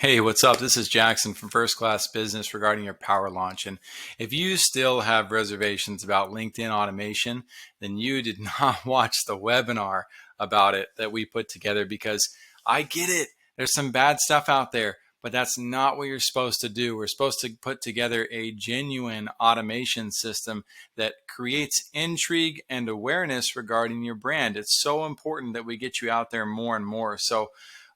Hey, what's up? This is Jackson from First Class Business regarding your power launch. And if you still have reservations about LinkedIn automation, then you did not watch the webinar about it that we put together because I get it. There's some bad stuff out there, but that's not what you're supposed to do. We're supposed to put together a genuine automation system that creates intrigue and awareness regarding your brand. It's so important that we get you out there more and more. So,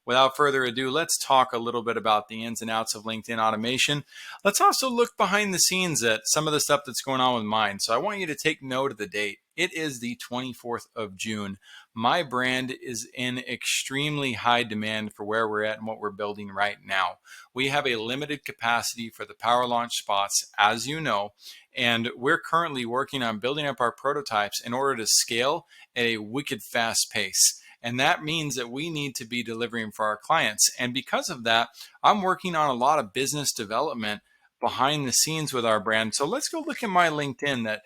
without further ado, let's talk a little bit about the ins and outs of LinkedIn automation. Let's also look behind the scenes at some of the stuff that's going on with mine. So I want you to take note of the date. It is the 24th of June. My brand is in extremely high demand for where we're at and what we're building right now. We have a limited capacity for the power launch spots, as you know, and we're currently working on building up our prototypes in order to scale at a wicked fast pace. And that means that we need to be delivering for our clients. And because of that, I'm working on a lot of business development behind the scenes with our brand. So let's go look at my LinkedIn that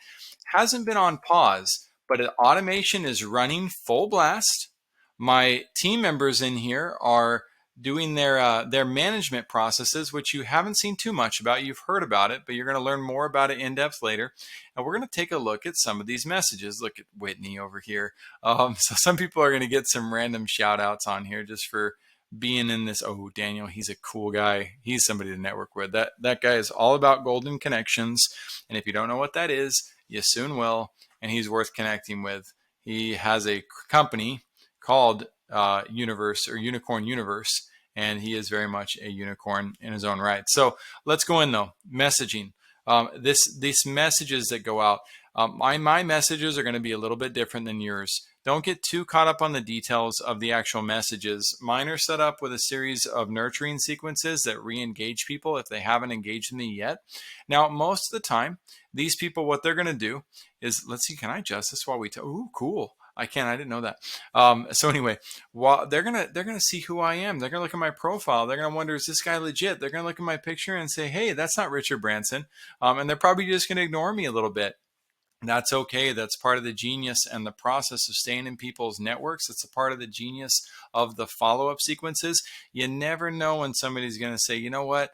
hasn't been on pause, but automation is running full blast. My team members in here are doing their management processes, which you haven't seen too much about. You've heard about it, but you're going to learn more about it in depth later. And we're going to take a look at some of these messages. Look at Whitney over here. So some people are going to get some random shout outs on here just for being in this. Oh, Daniel, he's a cool guy. He's somebody to network with. That guy is all about golden connections. And if you don't know what that is, you soon will. And he's worth connecting with. He has a company called Universe or Unicorn Universe, and he is very much a unicorn in his own right. So let's go in though. Messaging. These messages that go out. My messages are going to be a little bit different than yours. Don't get too caught up on the details of the actual messages. Mine are set up with a series of nurturing sequences that re-engage people if they haven't engaged me yet. Now, most of the time, these people, what they're going to do is, let's see, can I adjust this while we talk? Ooh, cool. I can. I didn't know that. So anyway, while they're gonna see who I am. They're gonna look at my profile. They're gonna wonder, is this guy legit? They're gonna look at my picture and say, hey, that's not Richard Branson. And they're probably just gonna ignore me a little bit. That's okay. That's part of the genius and the process of staying in people's networks. It's a part of the genius of the follow-up sequences. You never know when somebody's going to say, you know what,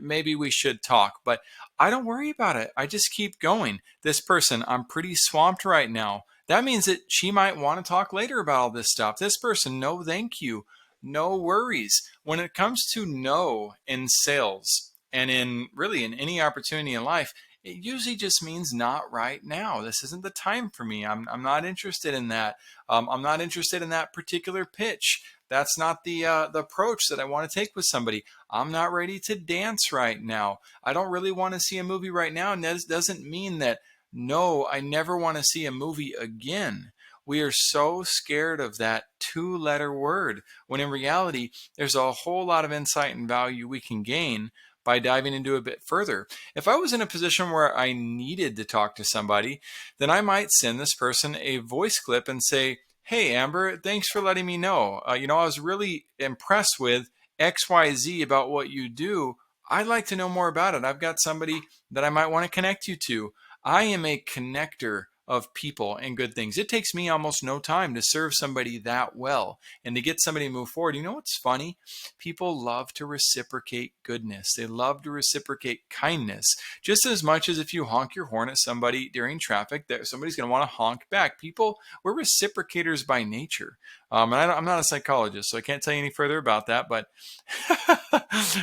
maybe we should talk, but I don't worry about it. I just keep going. This person, I'm pretty swamped right now. That means that she might want to talk later about all this stuff. This person, no, thank you. No worries. When it comes to no in sales and in really in any opportunity in life, it usually just means not right now. This isn't the time for me. I'm not interested in that. I'm not interested in that particular pitch. That's not the approach that I want to take with somebody. I'm not ready to dance right now. I don't really want to see a movie right now. And that doesn't mean that, no, I never want to see a movie again. We are so scared of that two-letter word when in reality, there's a whole lot of insight and value we can gain by diving into a bit further. If I was in a position where I needed to talk to somebody, then I might send this person a voice clip and say, hey, Amber, thanks for letting me know. I was really impressed with XYZ about what you do. I'd like to know more about it. I've got somebody that I might want to connect you to. I am a connector of people and good things. It takes me almost no time to serve somebody that well and to get somebody to move forward. You know what's funny? People love to reciprocate goodness. They love to reciprocate kindness just as much as if you honk your horn at somebody during traffic, that somebody's going to want to honk back. People, we're reciprocators by nature. And I'm not a psychologist, so I can't tell you any further about that. But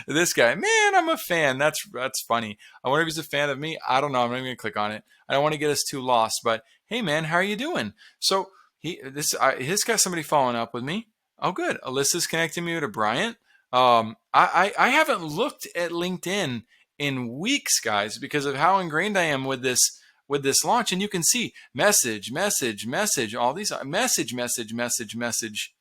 this guy, man, I'm a fan. That's funny. I wonder if he's a fan of me. I don't know. I'm not even going to click on it. I don't want to get us too lost. But hey, man, how are you doing? So he's got somebody following up with me. Oh, good. Alyssa's connecting me to Bryant. I haven't looked at LinkedIn in weeks, guys, because of how ingrained I am with this launch. And you can see message, message, message, all these message, message, message, message.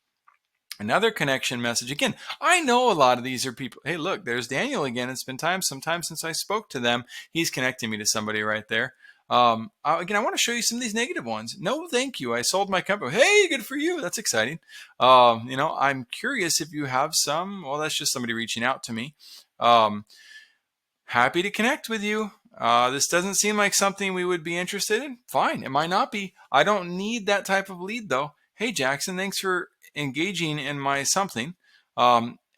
Another connection message. Again, I know a lot of these are people. Hey, look, there's Daniel again. It's been some time since I spoke to them. He's connecting me to somebody right there. Again, I want to show you some of these negative ones. No, thank you. I sold my company. Hey, good for you. That's exciting. I'm curious if you have some. Well, that's just somebody reaching out to me. Happy to connect with you. This doesn't seem like something we would be interested in. Fine. It might not be. I don't need that type of lead though. Hey, Jackson, thanks for engaging in my something.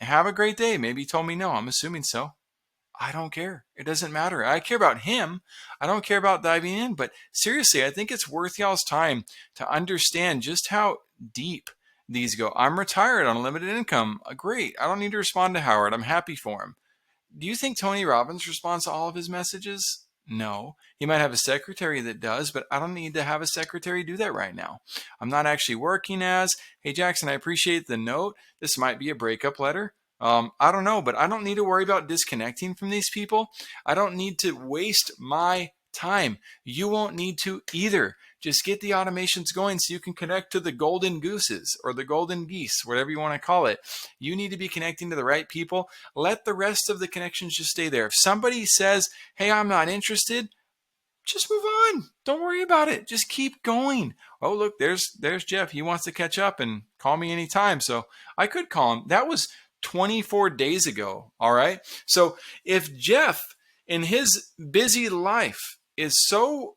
Have a great day. Maybe he told me no. I'm assuming so. I don't care. It doesn't matter. I care about him. I don't care about diving in. But seriously, I think it's worth y'all's time to understand just how deep these go. I'm retired on a limited income. Great. I don't need to respond to Howard. I'm happy for him. Do you think Tony Robbins responds to all of his messages? No. He might have a secretary that does, but I don't need to have a secretary do that right now. I'm not actually working as, hey, Jackson, I appreciate the note. This might be a breakup letter. I don't know, but I don't need to worry about disconnecting from these people. I don't need to waste my time. You won't need to either. Just get the automations going so you can connect to the golden gooses or the golden geese, whatever you want to call it. You need to be connecting to the right people. Let the rest of the connections just stay there. If somebody says, hey, I'm not interested, just move on. Don't worry about it. Just keep going. Oh, look, there's Jeff. He wants to catch up and call me anytime. So I could call him. That was 24 days ago. All right. So if Jeff in his busy life is so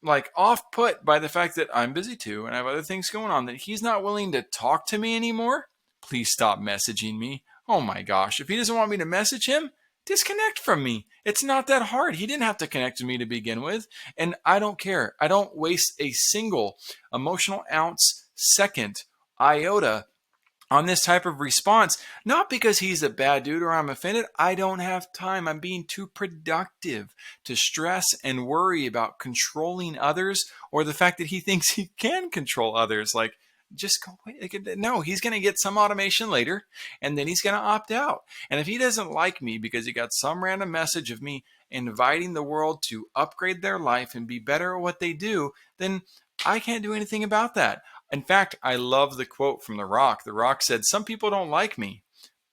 like off put by the fact that I'm busy too and I have other things going on that he's not willing to talk to me anymore, please stop messaging me. Oh my gosh. If he doesn't want me to message him, disconnect from me. It's not that hard. He didn't have to connect to me to begin with. And I don't care. I don't waste a single emotional ounce, second, iota on this type of response, not because he's a bad dude or I'm offended. I don't have time. I'm being too productive to stress and worry about controlling others or the fact that he thinks he can control others. Like, just go away. No, he's going to get some automation later and then he's going to opt out. And if he doesn't like me because he got some random message of me inviting the world to upgrade their life and be better at what they do, then I can't do anything about that. In fact, I love the quote from The Rock. The Rock said, some people don't like me.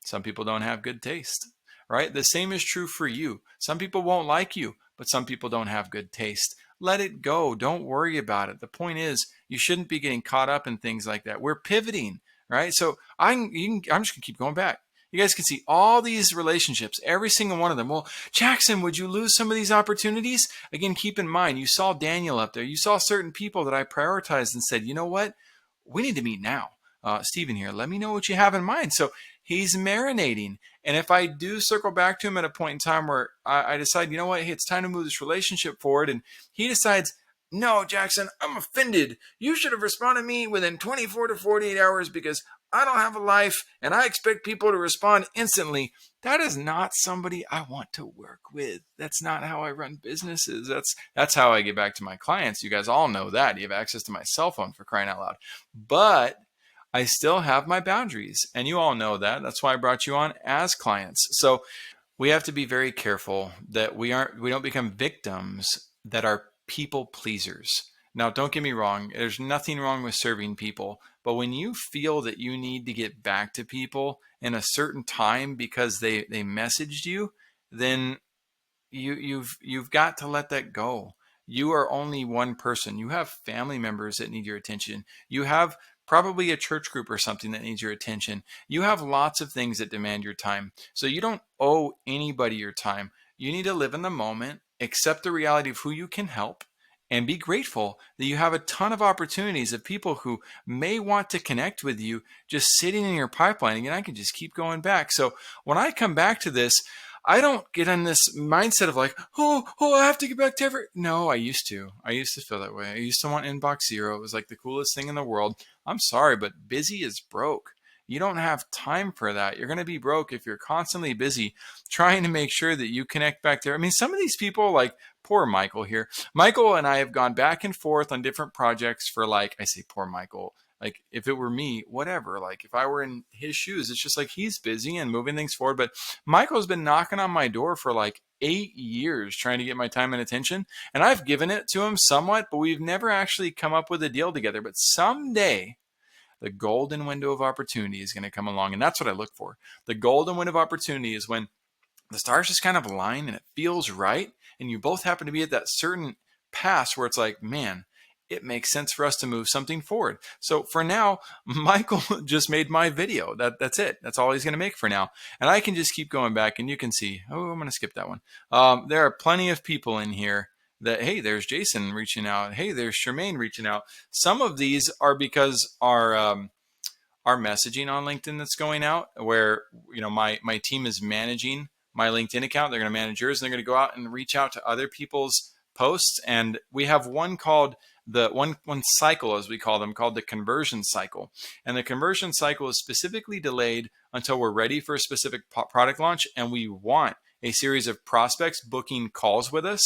Some people don't have good taste, right? The same is true for you. Some people won't like you, but some people don't have good taste. Let it go. Don't worry about it. The point is, you shouldn't be getting caught up in things like that. We're pivoting, right? So I'm just going to keep going back. You guys can see all these relationships, every single one of them. Well, Jackson, would you lose some of these opportunities? Again, keep in mind, you saw Daniel up there. You saw certain people that I prioritized and said, you know what? We need to meet now. Stephen here, let me know what you have in mind. So he's marinating. And if I do circle back to him at a point in time where I decide, you know what, hey, it's time to move this relationship forward. And he decides, no, Jackson, I'm offended. You should have responded to me within 24 to 48 hours because I don't have a life and I expect people to respond instantly. That is not somebody I want to work with. That's not how I run businesses. That's how I get back to my clients. You guys all know that. You have access to my cell phone, for crying out loud. But I still have my boundaries, and you all know that. That's why I brought you on as clients. So we have to be very careful that we don't become victims that are people pleasers. Now, don't get me wrong. There's nothing wrong with serving people. But when you feel that you need to get back to people in a certain time because they messaged you, then you've got to let that go. You are only one person. You have family members that need your attention. You have probably a church group or something that needs your attention. You have lots of things that demand your time. So you don't owe anybody your time. You need to live in the moment, accept the reality of who you can help, and be grateful that you have a ton of opportunities of people who may want to connect with you just sitting in your pipeline. And I can just keep going back. So when I come back to this, I don't get in this mindset of like, I have to get back to every. No, I used to. I used to feel that way. I used to want inbox zero. It was like the coolest thing in the world. I'm sorry, but busy is broke. You don't have time for that. You're going to be broke if you're constantly busy trying to make sure that you connect back there. I mean, some of these people, like poor Michael here. Michael and I have gone back and forth on different projects for like, I say poor Michael. Like if it were me, whatever, like if I were in his shoes, it's just like he's busy and moving things forward. But Michael's been knocking on my door for like 8 years trying to get my time and attention. And I've given it to him somewhat, but we've never actually come up with a deal together. But someday the golden window of opportunity is going to come along. And that's what I look for. The golden window of opportunity is when the stars just kind of align and it feels right. And you both happen to be at that certain pass where it's like, man, it makes sense for us to move something forward. So for now, Michael just made my video. That's it. That's all he's going to make for now. And I can just keep going back and you can see, I'm going to skip that one. There are plenty of people in here that, hey, there's Jason reaching out. Hey, there's Charmaine reaching out. Some of these are because our our messaging on LinkedIn that's going out, where my team is managing my LinkedIn account. They're going to manage yours, and they're going to go out and reach out to other people's posts. And we have one called the one cycle, as we call them, called the conversion cycle. And the conversion cycle is specifically delayed until we're ready for a specific product launch, and we want a series of prospects booking calls with us.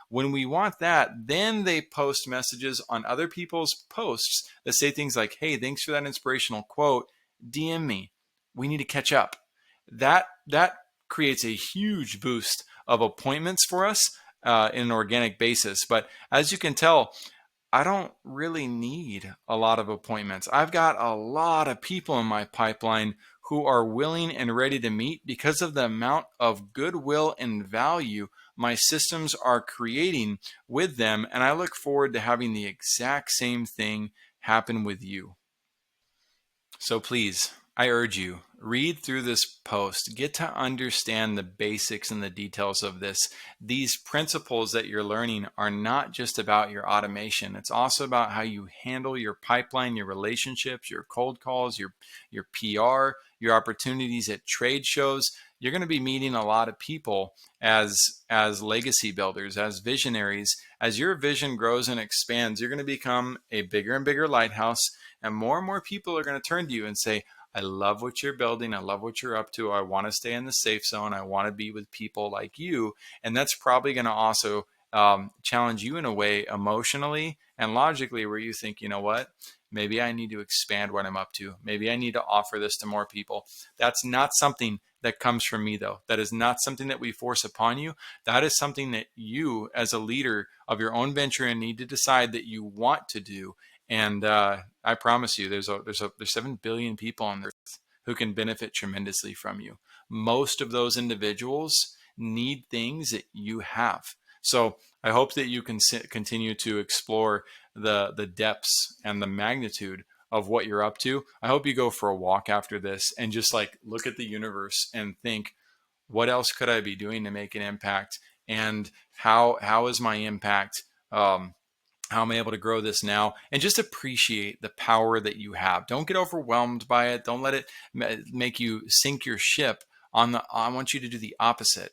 When we want that, then they post messages on other people's posts that say things like, hey, thanks for that inspirational quote. DM me. We need to catch up. That creates a huge boost of appointments for us in an organic basis. But as you can tell, I don't really need a lot of appointments. I've got a lot of people in my pipeline who are willing and ready to meet because of the amount of goodwill and value my systems are creating with them. And I look forward to having the exact same thing happen with you. So please, I urge you, read through this post, get to understand the basics and the details of this. These principles that you're learning are not just about your automation. It's also about how you handle your pipeline, your relationships, your cold calls, your PR, your opportunities at trade shows. You're going to be meeting a lot of people as legacy builders, as visionaries. As your vision grows and expands, you're going to become a bigger and bigger lighthouse, and more people are going to turn to you and say, I love what you're building. I love what you're up to. I want to stay in the safe zone. I want to be with people like you. And that's probably going to also challenge you in a way emotionally and logically, where you think, you know what, maybe I need to expand what I'm up to. Maybe I need to offer this to more people. That's not something that comes from me, though. That is not something that we force upon you. That is something that you, as a leader of your own venture, and need to decide that you want to do. And I promise you, there's 7 billion people on Earth who can benefit tremendously from you. Most of those individuals need things that you have. So I hope that you can continue to explore the depths and the magnitude of what you're up to. I hope you go for a walk after this and just like look at the universe and think, what else could I be doing to make an impact? And how is my impact? How am I able to grow this now? And just appreciate the power that you have. Don't get overwhelmed by it. Don't let it make you sink your ship. I want you to do the opposite.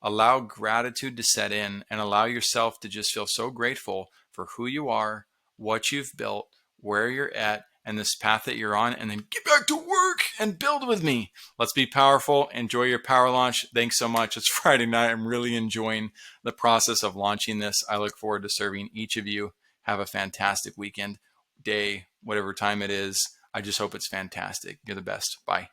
Allow gratitude to set in and allow yourself to just feel so grateful for who you are, what you've built, where you're at, and this path that you're on, and then get back to work and build with me. Let's be powerful. Enjoy your power launch. Thanks so much. It's Friday night. I'm really enjoying the process of launching this. I look forward to serving each of you. Have a fantastic weekend, day, whatever time it is. I just hope it's fantastic. You're the best. Bye.